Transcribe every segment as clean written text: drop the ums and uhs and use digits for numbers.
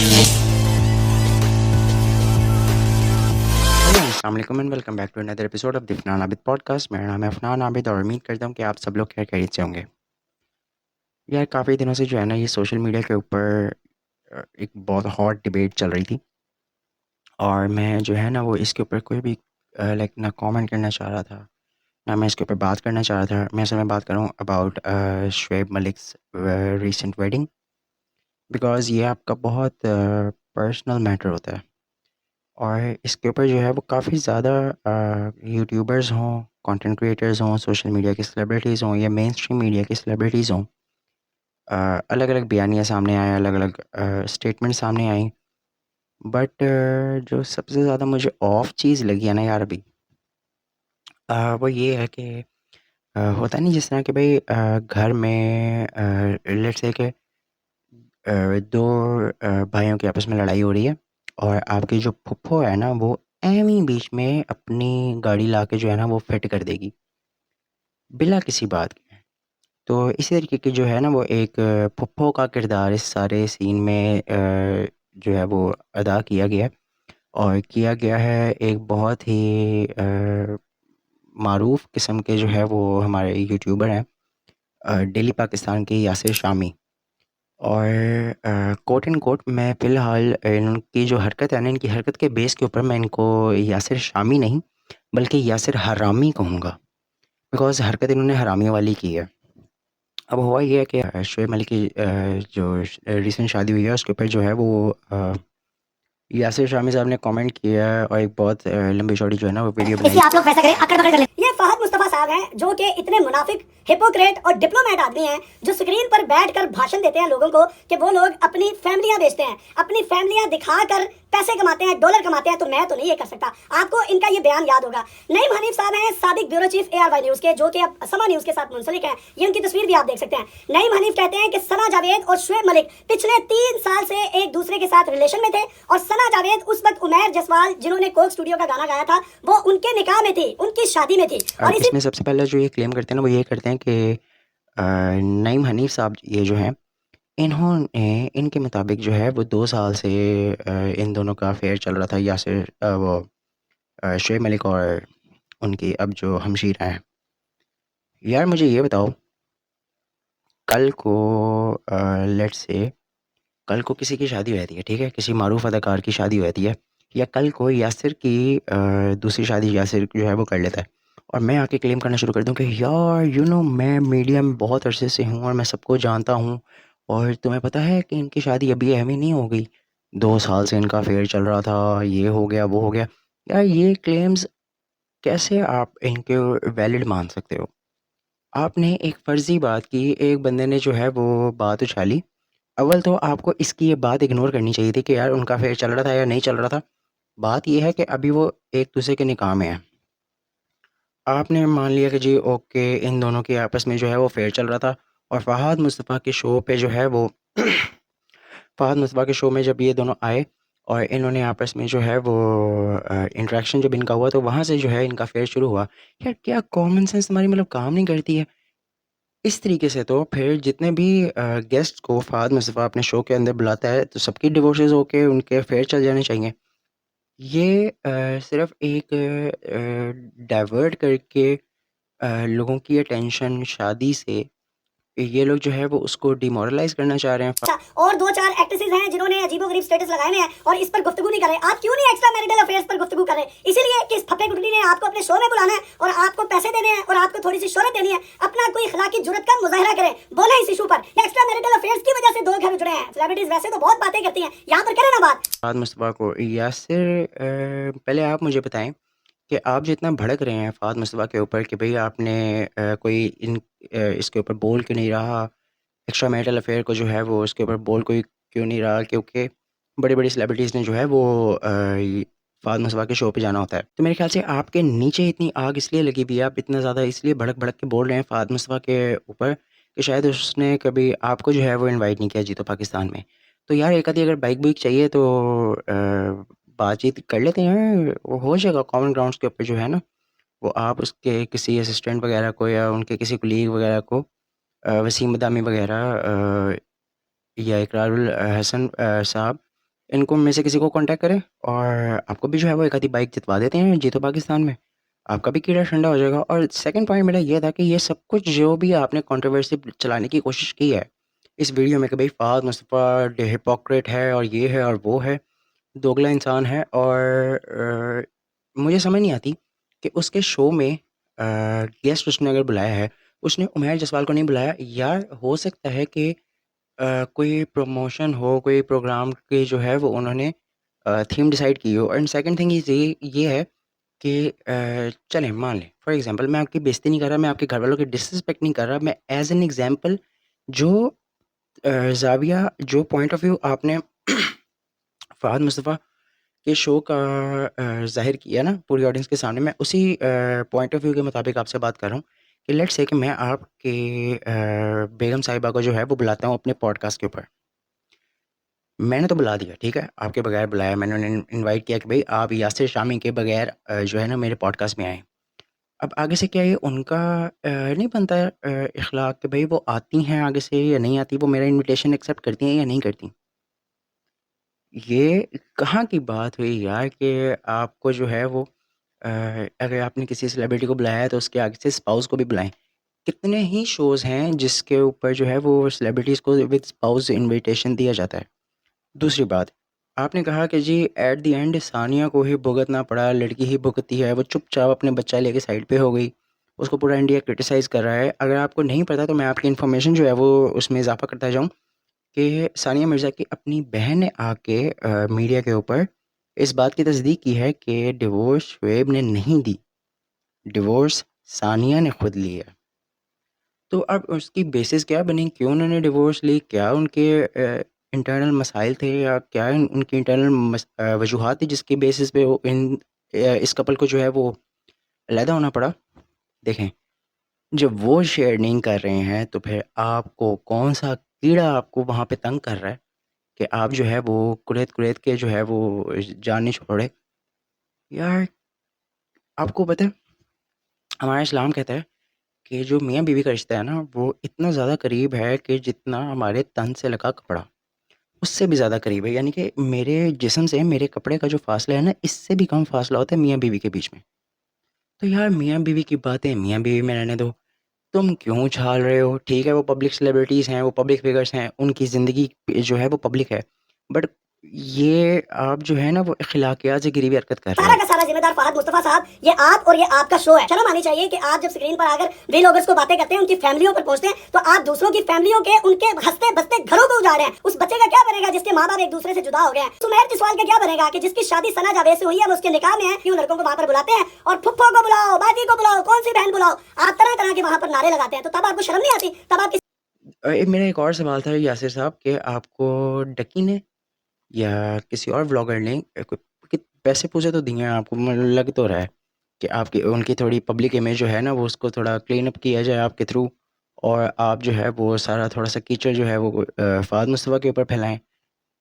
Hello अस्सलाम वालेकुम and welcome back to another episode of the Afnan Abid podcast. मेरा नाम है अफनान आबिद और उम्मीद करता हूँ कि आप सब लोग खैरियत से होंगे। यार काफ़ी दिनों से जो है ना ये सोशल मीडिया के ऊपर एक बहुत हॉट डिबेट चल रही थी और मैं जो है ना वो इसके ऊपर कोई भी लाइक ना कमेंट करना चाह रहा था, ना मैं इसके ऊपर बात करना चाह रहा था। मैं असल में बात कर रहा हूँ about Shoaib Malik's recent wedding, because ये आपका बहुत पर्सनल मैटर होता है और इसके ऊपर जो है वो काफ़ी ज़्यादा यूट्यूबर्स हों, कंटेंट क्रिएटर्स हों, सोशल मीडिया के सेलिब्रिटीज़ हों या मेन स्ट्रीम मीडिया के सेलिब्रिटीज़ हों, अलग-अलग बयानियाँ सामने आए, अलग-अलग स्टेटमेंट सामने आई। बट जो सबसे ज़्यादा मुझे ऑफ चीज़ लगी है ना यार अभी, वो ये है कि होता नहीं जिस तरह कि भाई घर में लेट्स से कि 2 भाइयों की आपस में लड़ाई हो रही है और आपकी जो फूफो है ना वो ऐवें ही बीच में अपनी गाड़ी लाके जो है ना वो फिट कर देगी, बिना किसी बात के। तो इसी तरीके की जो है ना वो एक फूफो का किरदार इस सारे सीन में जो है वो अदा किया गया है और किया गया है एक बहुत ही मारूफ़ किस्म के जो है वो हमारे यूट्यूबर हैं, डेली पाकिस्तान के यासिर शामी। और कोट एंड कोट मैं फ़िलहाल इनकी जो हरकत है ना, इनकी हरकत के बेस के ऊपर मैं इनको यासिर शामी नहीं, बल्कि यासिर हरामी कहूँगा, बिकॉज़ हरकत इन्होंने हरामियों वाली की है। अब हुआ ये है कि शुएब मलिक की जो रिसेंट शादी हुई है उसके ऊपर जो है वो यासिर शामी साहब ने कमेंट किया है और एक बहुत लंबी चौड़ी जो है ना वो वीडियो बनाई। इसलिए आप लोग फैसला करें, अकड़ पकड़ कर लें। ये फहद मुस्तफा साहब हैं जो कि इतने मुनाफिक, हिपोक्रेट और डिप्लोमेट आदमी हैं जो स्क्रीन पर बैठकर भाषण देते हैं लोगों को कि वो लोग अपनी फैमिलियां बेचते हैं, अपनी फैमिलियां दिखाकर पैसे कमाते हैं, डॉलर कमाते हैं। तो मैं तो नहीं ये कर सकता। आपको इनका ये बयान याद होगा। नईम हनीफ साहब हैं साबिक ब्यूरो चीफ ARY न्यूज के, जो कि अब समा न्यूज के साथ मुंसलिक हैं। ये उनकी तस्वीर भी आप देख सकते हैं। नईम हनीफ कहते हैं कि सना जावेद और शुएब मलिक पिछले 3 साल से एक दूसरे के साथ रिलेशन में थे और सना जावेद उस वक्त उमैर जसवाल जिन्होंने कोक स्टूडियो का गाना गाया था वो उनके निकाह में थी, उनकी शादी में थी। और इसी इसमें सबसे पहले जो ये क्लेम करते हैं ना वो ये करते हैं कि नईम हनीफ साहब ये जो हैं इन्होंने इनके मुताबिक जो है वो 2 साल से इन दोनों का अफ़ेयर चल रहा था, यासिर शुएब मलिक और उनकी अब जो हमशीरा हैं। यार मुझे ये बताओ, कल को लेट्स से कल को किसी की शादी हो जाती है, ठीक है? किसी मारूफ़ अदाकार की शादी हो जाती है या कल को यासिर की दूसरी शादी यासिर जो है वो कर लेता है और मैं आके क्लेम करना शुरू कर दूँ कि यार मैं मीडिया में बहुत अरसे से हूँ और मैं सबको जानता हूँ और तुम्हें पता है कि इनकी शादी अभी अभी नहीं हो गई, 2 साल से इनका अफेयर चल रहा था, ये हो गया वो हो गया। यार ये क्लेम्स कैसे आप इनके वैलिड मान सकते हो? आपने एक फ़र्ज़ी बात की, एक बंदे ने जो है वो बात उछाली। अव्वल तो आपको इसकी ये बात इग्नोर करनी चाहिए थी कि यार उनका अफेयर चल रहा था या नहीं चल रहा था। बात ये है कि अभी वो एक-दूसरे के निकाह में हैं। आपने मान लिया कि जी ओके, इन दोनों के आपस में जो है वो अफेयर चल रहा था और फ़हाद मुस्तफ़ा के शो पे जो है वो फ़हाद मुस्तफ़ा के शो में जब ये दोनों आए और इन्होंने आपस में जो है वो इंटरेक्शन जब इनका हुआ तो वहाँ से जो है इनका अफेयर शुरू हुआ। यार क्या कॉमन सेंस तुम्हारी मतलब काम नहीं करती है? इस तरीके से तो फिर जितने भी गेस्ट को फ़हाद मुस्तफ़ा अपने शो के अंदर बुलाता है तो सबकी डिवोर्सेस होके उनके अफेयर चल जाने चाहिए। ये सिर्फ़ एक डाइवर्ट करके लोगों की अटेंशन शादी से ये लोग जो है वो उसको डिमोरलाइज़ करना चाह रहे हैं। अच्छा, और 2-4 एक्ट्रेसेस हैं जिन्होंने अजीबो-गरीब स्टेटस लगाए हुए हैं और इस पर गुफ्तगू नहीं कर रहे। आप क्यों नहीं एक्स्ट्रा मैरिटल अफेयर्स पर गुफ्तगू कर रहे? इसीलिए कि इस फप्पे-कुटनी ने आपको अपने शो में बुलाना है और आपको पैसे देने हैं और आपको थोड़ी सी शोहरत देनी है। अपना कोई इखलाकी जुर्रत का मुजाहिरा करें, बोले इस इशू पर। एक्स्ट्रा मैरिटल अफेयर्स की वजह से 2 घर उजड़े हैं। सेलिब्रिटीज वैसे तो बहुत बातें करती हैं, यहाँ पर करें ना बात। फ़हाद मुस्तफ़ा को यासिर पहले आप मुझे बताएँ कि आप जितना भड़क रहे हैं फ़हाद मुस्तफ़ा के ऊपर कि भई आपने कोई इसके ऊपर बोल क्यों नहीं रहा? एक्स्ट्रा मैरिटल अफेयर को जो है वो उसके ऊपर बोल कोई क्यों नहीं रहा? क्योंकि बड़ी-बड़ी सेलिब्रिटीज़ ने जो है वो फ़हाद मुस्तफ़ा के शो पे जाना होता है। तो मेरे ख़्याल से आपके नीचे इतनी आग इसलिए लगी हुई है, आप इतना ज़्यादा इसलिए भड़क-भड़क के बोल रहे हैं फ़हाद मुस्तफ़ा के ऊपर कि शायद उसने कभी आपको जो है वो इनवाइट नहीं किया जीतो पाकिस्तान में। तो यार एक आधी अगर बाइक-बुइक चाहिए तो बातचीत कर लेते हैं, वो हो जाएगा कॉमन ग्राउंड्स के ऊपर जो है ना, वो आप उसके किसी असिस्टेंट वग़ैरह को या उनके किसी कोलीग वग़ैरह को वसीम बदामी वग़ैरह या इकरारुल हसन साहब इनको में से किसी को कांटेक्ट करें और आपको भी जो है वो एक आधी बाइक जितवा देते हैं, जीतो पाकिस्तान में, आपका भी कीड़ा ठंडा हो जाएगा। और सेकंड पॉइंट मेरा ये था कि ये सब कुछ जो भी आपने कंट्रोवर्सी चलाने की कोशिश की है इस वीडियो में कि भाई फ़ाद मुस्तफ़ा हिपोक्रेट है और ये है और वो है, दोगला इंसान है, और मुझे समझ नहीं आती कि उसके शो में गेस्ट उसने अगर बुलाया है, उसने उमैर जसवाल को नहीं बुलाया। यार हो सकता है कि कोई प्रमोशन हो, कोई प्रोग्राम की जो है वो उन्होंने थीम डिसाइड की हो। एंड सेकंड थिंग इज़ ये है कि चलें मान लें फॉर एग्ज़ाम्पल, मैं आपकी बेइज़्ज़ती नहीं कर रहा, मैं आपके घरवालों की डिसरिस्पेक्ट नहीं कर रहा, मैं एज़ एन एग्ज़ाम्पल जो ज़ाविया जो पॉइंट ऑफ व्यू आपने फ़ाहद मुस्तफ़ा के शो का ज़ाहिर किया ना पूरी ऑडियंस के सामने, मैं उसी पॉइंट ऑफ व्यू के मुताबिक आपसे बात कर रहा हूँ कि लेट्स से कि मैं आपके बेगम साहिबा को जो है वो बुलाता हूँ अपने पॉडकास्ट के ऊपर। मैंने तो बुला दिया, ठीक है, आपके बगैर बुलाया, मैंने उन्हें इनवाइट किया कि भाई आप यासिर शामी के बगैर जो है ना मेरे पॉडकास्ट में आएँ। अब आगे से क्या ये उनका नहीं बनता है इख़्लाक़ कि भाई वो आती हैं आगे से या नहीं आती, वो मेरा इन्विटेशन एक्सेप्ट करती हैं या नहीं करती? ये कहाँ की बात हुई यार कि आपको जो है वो अगर आपने किसी सेलिब्रिटी को बुलाया है तो उसके आगे से स्पाउस को भी बुलाएँ। कितने ही शोज़ हैं जिसके ऊपर जो है वो सेलिब्रिटीज़ को विद स्पाउस इन्विटेशन दिया जाता है। दूसरी बात, आपने कहा कि जी एट द एंड सानिया को ही भुगतना पड़ा, लड़की ही भुगती है, वो चुपचाप अपने बच्चा लेके साइड पे हो गई। उसको पूरा इंडिया क्रिटिसाइज़ कर रहा है। अगर आपको नहीं पता तो मैं आपकी इन्फॉर्मेशन जो है वो उसमें इज़ाफ़ा करता जाऊँ कि सानिया मिर्ज़ा की अपनी बहन ने आके मीडिया के ऊपर इस बात की तस्दीक की है कि डिवोर्स शुएब ने नहीं दी, डिवोर्स सानिया ने खुद लिया। तो अब उसकी बेसिस क्या बनी? क्यों उन्होंने डिवोर्स ली? क्या उनके इंटरनल मसाइल थे या क्या उनकी इंटरनल वजूहात थी जिसकी बेसिस पे वो इस कपल को जो है वो अलहदा होना पड़ा? देखें, जब वो शेयर नहीं कर रहे हैं तो फिर आपको कौन-सा कीड़ा आपको वहाँ पे तंग कर रहा है कि आप जो है वो कुरेद-कुरेद के जो है वो जान नहीं छोड़े? यार, आपको पता है हमारा इस्लाम कहता है कि जो मियाँ-बीवी का रिश्ता है ना वो इतना ज़्यादा करीब है कि जितना हमारे तन से लगा कपड़ा, उससे भी ज़्यादा करीब है। यानी कि मेरे जिस्म से मेरे कपड़े का जो फ़ासला है ना, इससे भी कम फ़ासला होता है मियाँ-बीवी के बीच में। तो यार मियाँ-बीवी की बातें मियाँ-बीवी में रहने दो। तुम क्यों उछाल रहे हो? ठीक है वो पब्लिक सेलिब्रिटीज़ हैं, वो पब्लिक फ़िगर्स हैं, उनकी ज़िंदगी जो है वो पब्लिक है। बट ये आप जो है ना वो अखलाकियात से गिरी हुई हरकत कर रहे सारा हो। का सारा जिम्मेदार फहद मुस्तफा साहब, ये आप और ये आपका शो है। शर्म आनी चाहिए कि आप जब स्क्रीन पर आकर व्लॉगर्स को बातें करते हैं, उनकी फैमिलियों पर पहुंचते हैं, तो आप दूसरों की फैमिलियों के उनके हंसते बसते घरों को उजाड़ रहे हैं। उस बच्चे का क्या बनेगा जिसके माँ बाप एक दूसरे से जुदा हो गए हैं? सुमैर जसवाल का क्या बनेगा कि जिसकी शादी सना जावेद से हुई है, वो उसके निकाह में है? क्यों लड़कों को वहां पर बुलाते हैं और फुफ्फो को बुलाओ, बाजी को बुलाओ, कौन सी बहन बुलाओ, आप तरह तरह के वहां पर नारे लगाते हैं। तो तब आपको शर्म नहीं आती? तब आप मेरा एक और सवाल था यासिर साहब कि आपको डकी ने या किसी और व्लॉगर ने कि पैसे पूसे तो दिए हैं आपको, मतलब लग तो रहा है कि आपकी उनकी थोड़ी पब्लिक इमेज जो है ना वो उसको थोड़ा क्लीन अप किया जाए आपके थ्रू, और आप जो है वो सारा थोड़ा सा कीचड़ जो है वो फ़ाद मुस्तफ़ा के ऊपर फैलाएं।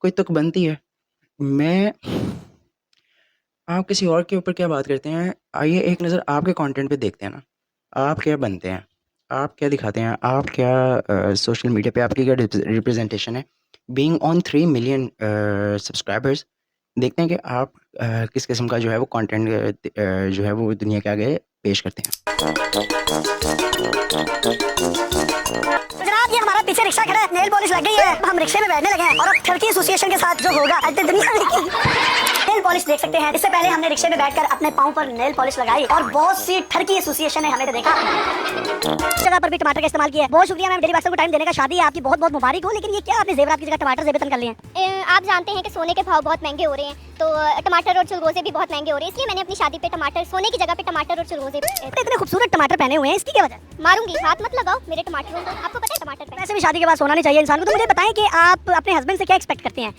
कोई तुक बनती है? मैं आप किसी और के ऊपर क्या बात करते हैं? आइए एक नज़र आपके कंटेंट पे देखते हैं ना, आप क्या बनते हैं, आप क्या दिखाते हैं, आप क्या सोशल मीडिया पे आपकी क्या रिप्रेजेंटेशन है? बीइंग ऑन 3 मिलियन सब्सक्राइबर्स, देखते हैं कि आप किस किस्म का जो है वो कंटेंट जो है वो दुनिया के आगे पेश करते हैं। तो जनाब, ये हमारा पीछे रिक्शा खड़ा है, नेल पॉलिश लग गई है, हम रिक्शे में बैठने लगे हैं और अब ठरकी एसोसिएशन के साथ जो होगा आज दुनिया में नेल पॉलिश देख सकते हैं। इससे पहले हमने रिक्शे में बैठकर अपने पाँव पर नेल पॉलिश लगाई और बहुत सी ठरकी एसोसिएशन ने हमें तो देखा। इस जगह पर भी टमाटर का इस्तेमाल किया है। बहुत शुक्रिया मैम, डेली बक्सर को टाइम देने का। शादी है आपकी, बहुत बहुत मुबारक हो। लेकिन ये क्या आपने जेवरात की जगह टमाटर जेबतन कर लिए हैं? आप जानते हैं कि सोने के भाव बहुत महंगे हो रहे हैं, तो टमाटर और चिलगोज़े भी बहुत महंगे हो रहे हैं, इसलिए मैंने अपनी शादी पे टमाटर, सोने की जगह पे टमाटर और चिलगोज़े इतने खूबसूरत टमाटर पहने हुए हैं, इसकी क्या वजह? मारूंगी, हाथ मत लगाओ मेरे टमाटरों को। आपको पता है टमाटर पे वैसे भी शादी के बाद सोना नहीं चाहिए इंसान को। तो मुझे बताएं कि आप अपने हस्बैंड से क्या एक्सपेक्ट करते हैं?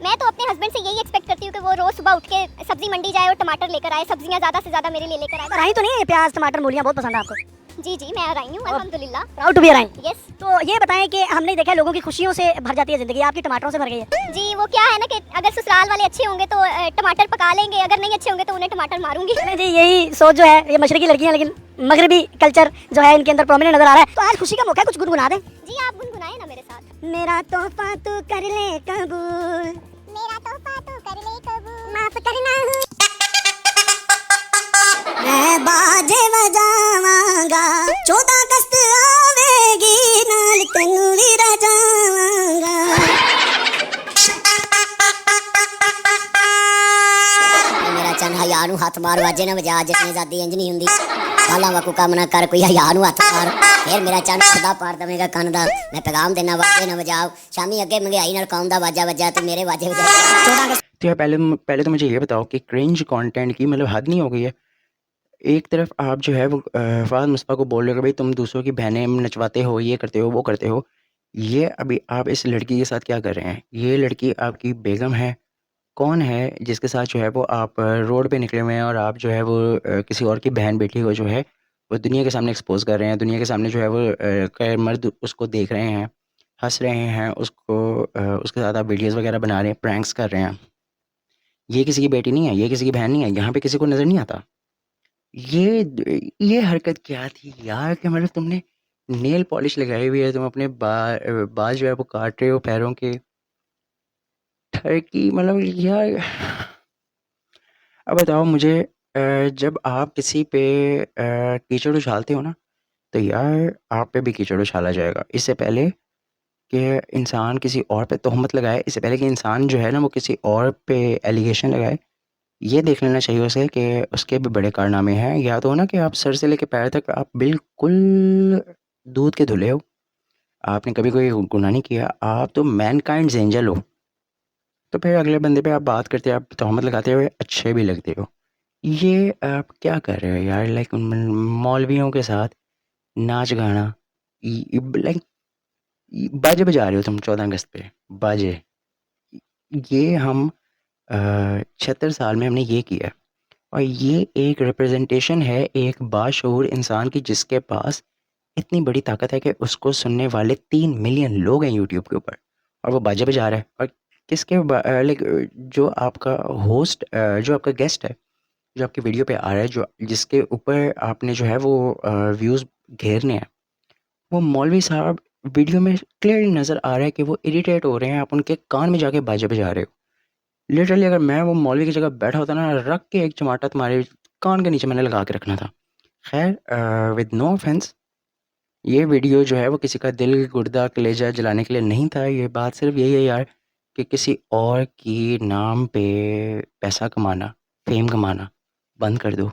मैं तो अपने हस्बैंड से यही एक्सपेक्ट करती हूँ कि वो रोज सुबह उठ के सब्जी मंडी जाए और टमाटर लेकर आए, सब्जियाँ ज़्यादा से ज़्यादा मेरे लिए लेकर आए। राई तो नहीं है? प्याज टमाटर मूलियाँ बहुत पसंद है आपको? जी जी, मैं आई हूँ अल्हम्दुलिल्लाह। प्राउड टू बी राई। यस। तो ये बताएं कि हमने देखा है लोगों की खुशियों से भर जाती है जिंदगी, आपकी टमाटरों से भर गई है। जी, वो क्या है ना कि अगर ससुराल वाले अच्छे होंगे तो टमाटर पका लेंगे, अगर नहीं अच्छे होंगे तो उन्हें टमाटर मारूंगी। जी, यही सोच जो है, ये मशरकी लड़कियां लेकिन मगरबी कल्चर जो है इनके अंदर प्रोमिनेंट नजर आ रहा है। तो आज खुशी का मौका है, कुछ गुनगुना दें। जी, आप गुनगुनाए ना मेरे साथ। मेरा तोहफा तू कर ले कबूल, मेरा तोहफा मैं बाजे बजावांगा 14 अगस्त आवेगी नाल तेनू भी रजावांगा मेरा चन हया नू हथ मार वाजे ना बजा जिसने जाती इंज नहीं हुंदी साला वाकू काम ना कर कोई हया नू हथ मार फिर मेरा चन खुदा पार दवेगा कान दा मैं पैगाम देना वाजे ना बजाओ शामी अगे महंगाई नाल कौम दा वाजा बजा ते मेरे वाजे बजा 14 अगस्त तो यार पहले तो मुझे ये बताओ कि क्रिंज कंटेंट की मतलब हद नहीं हो गई है। एक तरफ आप जो है वो फहद मुस्तफ़ा को बोल रहे हो कि भाई तुम दूसरों की बहनें नचवाते हो, ये करते हो, वो करते हो। ये अभी आप इस लड़की के साथ क्या कर रहे हैं? ये लड़की आपकी बेगम है। कौन है जिसके साथ जो है वो आप रोड पे निकले हुए हैं और आप जो है वो किसी और की बहन बेटी को जो है वो दुनिया के सामने एक्सपोज कर रहे हैं, दुनिया के सामने जो है वो कई मर्द उसको देख रहे हैं, हंस रहे हैं, उसको उसके साथ आप वीडियोस वगैरह बना रहे हैं, प्रैंक्स कर रहे हैं। ये किसी की बेटी नहीं है, ये किसी की बहन नहीं है, यहाँ पे किसी को नज़र नहीं आता। ये हरकत क्या थी यार कि मतलब तुमने नेल पॉलिश लगाई हुई है, तुम अपने बाल जो है वो काट रहे हो पैरों के, ठरकी मतलब यार। अब बताओ मुझे जब आप किसी पे कीचड़ उछालते हो ना, तो यार आप पे भी कीचड़ उछाला जाएगा। इससे पहले कि इंसान किसी और पे तोहमत लगाए, इससे पहले कि इंसान जो है ना वो किसी और पे एलिगेशन लगाए, ये देख लेना चाहिए उसे कि उसके भी बड़े कारनामे हैं। या तो ना कि आप सर से लेके पैर तक आप बिल्कुल दूध के धुले हो, आपने कभी कोई गुनाह नहीं किया, आप तो मैनकाइंड्स एंजल हो। तो फिर अगले बंदे पे आप बात करते हो, आप तोहमत लगाते हुए अच्छे भी लगते हो। ये आप क्या कर रहे हो यार? लाइक मौलवियों के साथ नाच गाना, लाइक बाजे बजा रहे हो तुम 14 अगस्त पे बाजे। ये हम 76 साल में हमने ये किया, और ये एक रिप्रेजेंटेशन है एक बाशऊर इंसान की जिसके पास इतनी बड़ी ताकत है कि उसको सुनने वाले 3 मिलियन लोग हैं यूट्यूब के ऊपर, और वो बाजे बजा रहा है। और किसके लाइक जो आपका होस्ट, जो आपका गेस्ट है, जो आपकी वीडियो पे आ रहा है, जो जिसके ऊपर आपने जो है वो व्यूज़ घेरने हैं, वो मौलवी साहब वीडियो में क्लियरली नज़र आ रहा है कि वो इरिटेट हो रहे हैं, आप उनके कान में जाके बाजे बजा रहे हो। लिटरली अगर मैं वो मौलवी की जगह बैठा होता ना, रख के एक चमाटा तुम्हारे कान के नीचे मैंने लगा के रखना था। खैर विद नो ऑफेंस, ये वीडियो जो है वो किसी का दिल गुर्दा कलेजा जलाने के लिए नहीं था। ये बात सिर्फ यही है यार कि किसी और की नाम पे पैसा कमाना, फेम कमाना बंद कर दो।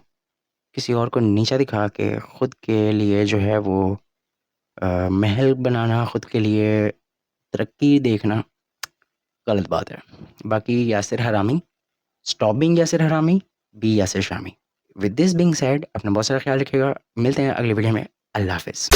किसी और को नीचा दिखा के खुद के लिए जो है वो महल बनाना, खुद के लिए तरक्की देखना गलत बात है। बाकी यासिर हरामी, स्टॉप बीइंग यासिर हरामी, be Yasir Shami. With this being said, अपना बहुत सारा ख्याल रखिएगा। मिलते हैं अगली वीडियो में। अल्लाह हाफिज़।